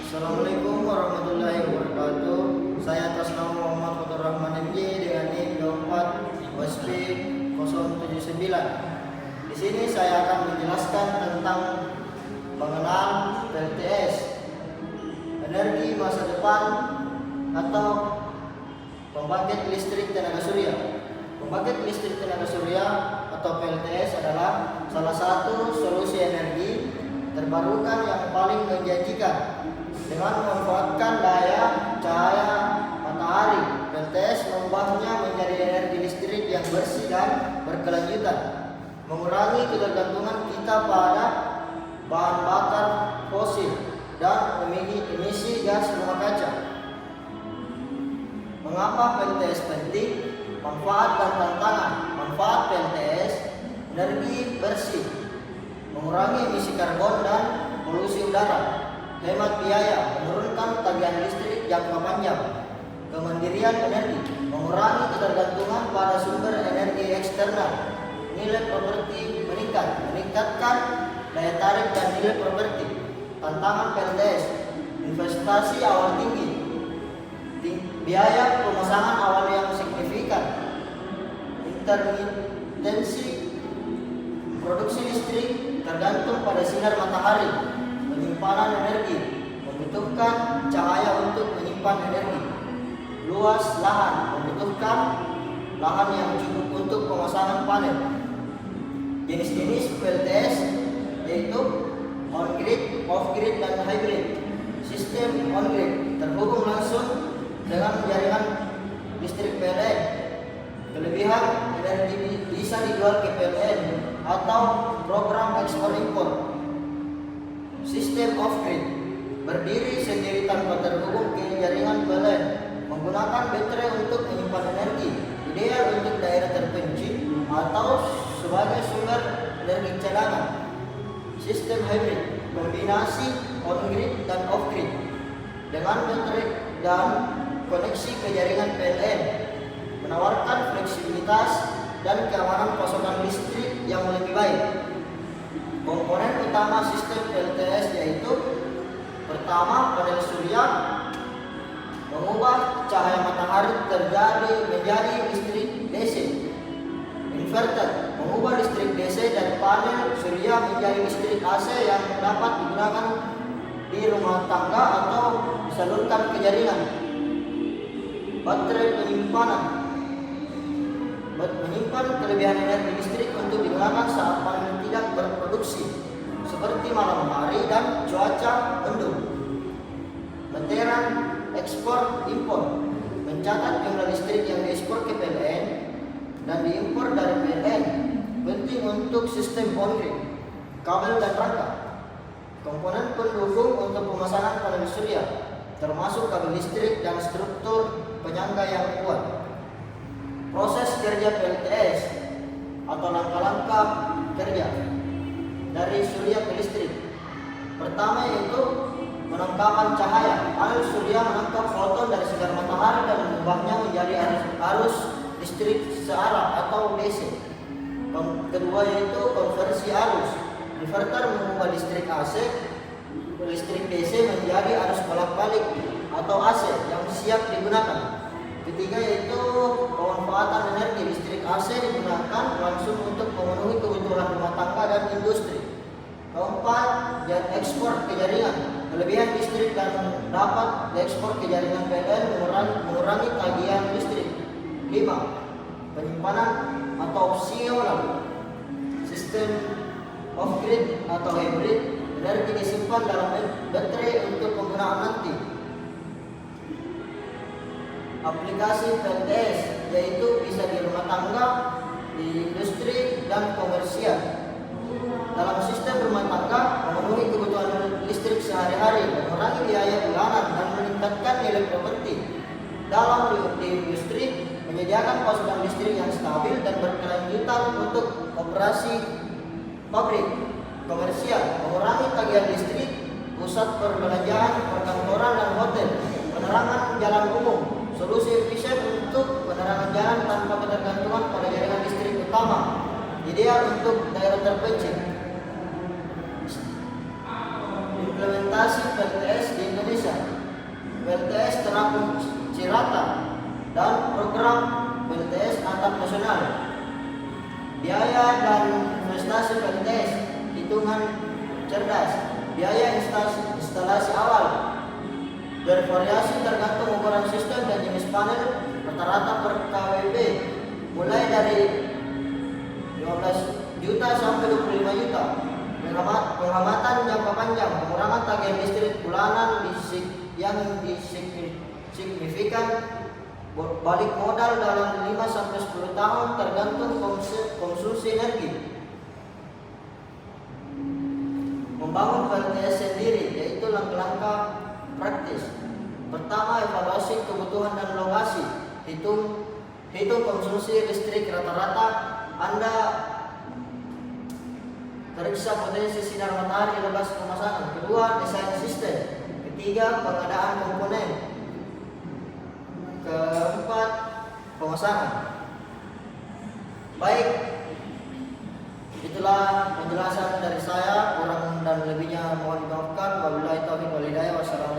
Assalamualaikum warahmatullahi wabarakatuh. Saya atas nama Muhammad Fatur Rahman MJ dengan NIM 24 WSP 079. Di sini saya akan menjelaskan tentang mengenal PLTS, energi masa depan atau pembangkit listrik tenaga surya. Pembangkit listrik tenaga surya atau PLTS adalah salah satu solusi energi terbarukan yang paling menjanjikan. Dengan memanfaatkan daya cahaya matahari, PLTS mengubahnya menjadi energi listrik yang bersih dan berkelanjutan, mengurangi ketergantungan kita pada bahan bakar fosil dan emisi gas rumah kaca. Mengapa PLTS penting? Manfaat dan tantangan. Manfaat PLTS: energi bersih, mengurangi emisi karbon dan polusi udara, hemat biaya, menurunkan tagihan listrik jangka panjang, kemandirian energi, mengurangi ketergantungan pada sumber energi eksternal, nilai properti meningkatkan daya tarik dan nilai properti. Tantangan PLTS: investasi awal tinggi, biaya pemasangan awal yang signifikan, intermitensi produksi listrik tergantung pada sinar matahari, penyimpanan energi, membutuhkan cahaya untuk menyimpan energi, luas lahan, membutuhkan lahan yang cukup untuk pemasangan panel. Jenis-jenis PLTS yaitu on-grid, off-grid, dan hybrid. Sistem on-grid terhubung langsung dengan jaringan listrik PLN. Kelebihan: energi bisa dijual ke PLN atau program ekspor impor. Sistem off-grid berdiri sendiri tanpa terhubung ke jaringan PLN, menggunakan baterai untuk menyimpan energi, ideal untuk daerah terpencil atau sebagai sumber energi cadangan. Sistem hybrid kombinasi on-grid dan off-grid dengan baterai dan koneksi ke jaringan PLN, menawarkan fleksibilitas dan keamanan pasokan listrik yang lebih baik. Komponen utama sistem PLTS yaitu: pertama, panel surya, mengubah cahaya matahari menjadi listrik DC. Inverter, mengubah listrik DC dari panel surya menjadi listrik AC yang dapat digunakan di rumah tangga atau disalurkan ke jaringan. Baterai penyimpanan, menyimpan kelebihan energi listrik untuk digunakan saat panel tidak berproduksi, seperti malam hari dan cuaca mendung. Meteran ekspor impor, mencatat jumlah listrik yang diekspor ke PLN dan diimpor dari PLN, penting untuk sistem on-grid. Kabel dan rangka, komponen pendukung untuk pemasangan panel surya, termasuk kabel listrik dan struktur penyangga yang kuat. Proses kerja PLTS atau langkah-langkah kerja dari surya ke listrik. Pertama yaitu penangkapan cahaya. Panel surya menangkap foton dari sinar matahari dan mengubahnya menjadi arus listrik searah atau DC. Kedua yaitu konversi arus. Inverter mengubah listrik AC, listrik DC menjadi arus bolak-balik atau AC yang siap digunakan. Ketiga yaitu pemanfaatan energi listrik AC digunakan langsung untuk memenuhi kebutuhan rumah tangga dan industri. Keempat, ekspor ke jaringan. Kelebihan listrik dan dapat diekspor ke jaringan PLN mengurangi tagihan listrik. 5. Penyimpanan atau opsional. Sistem off-grid atau hybrid, energi disimpan dalam baterai untuk penggunaan nanti. Aplikasi PLTS yaitu bisa di rumah tangga, di industri, dan komersial. Dalam sistem rumah tangga, memenuhi kebutuhan listrik sehari-hari, mengurangi biaya bulanan, dan meningkatkan nilai properti. Dalam di industri, menyediakan pasokan listrik yang stabil dan berkelanjutan untuk operasi pabrik. Komersial, mengurangi tagihan listrik, pusat perbelanjaan, perkantoran, dan hotel. Penerangan jalan umum, solusi efisien untuk penerangan jalan tanpa ketergantungan pada jaringan listrik utama, ideal untuk daerah terpencil. Implementasi PLTS di Indonesia. program PLTS atap nasional. Biaya dan prestasi PLTS, hitungan cerdas. Biaya instalasi awal bervariasi tergantung ukuran sistem dan jenis panel, rata-rata per KWP mulai dari 15 juta sampai 25 juta. Pengamatan jangka panjang, pengurangan tagihan listrik bulanan yang signifikan, balik modal dalam 5 sampai 10 tahun tergantung konsumsi energi. Membangun PLTS sendiri, yaitu langkah-langkah praktis. Pertama, evaluasi kebutuhan dan lokasi. Hitung konsumsi listrik rata-rata. Anda periksa potensi sinar matahari lepas pemasangan. Kedua, desain sistem. Ketiga, pengadaan komponen. Keempat, pemasangan. Baik, itulah penjelasan dari saya. Kurang dan lebihnya mohon dimaafkan. Wabillahi taufiq wal hidayah. Wassalamualaikum.